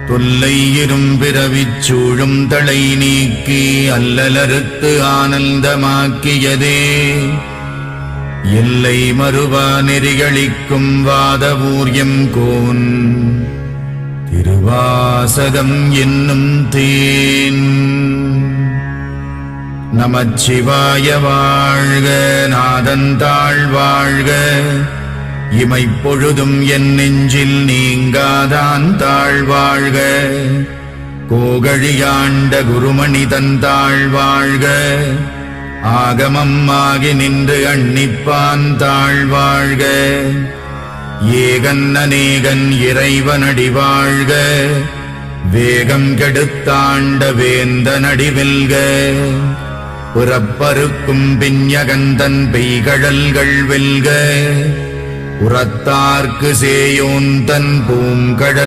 தொல்லை இரும்பிறவிச் சூழும் தளை நீக்கி அல்லலறுத்து ஆனந்தமாக்கியதே எல்லை மறுவா நெறிகளிக்கும் வாதவூர்யம் கோன் திருவாசகம் என்னும் தேன். நமச்சிவாய வாழ்க, நாதந்தாள் வாழ்க, இமைப்பொழுதும் என் நெஞ்சில் நீங்காதான் தாழ்வாழ்க. கோகழியாண்ட குருமணி தந்தாள் வாழ்க, ஆகமம் ஆகி நின்று அன்னிப்பான் தாழ்வாழ்க. ஏகன் அநேகன் இறைவனடி வாழ்க, வேகம் கெடுத்தாண்ட வேந்தனடி வெல்க. புறப்பருக்கும் பிஞகந்தன் பெய்கடல்கள் வெல்க, உரத்தார்க்கு சேயோன் தன் பூங்கடல்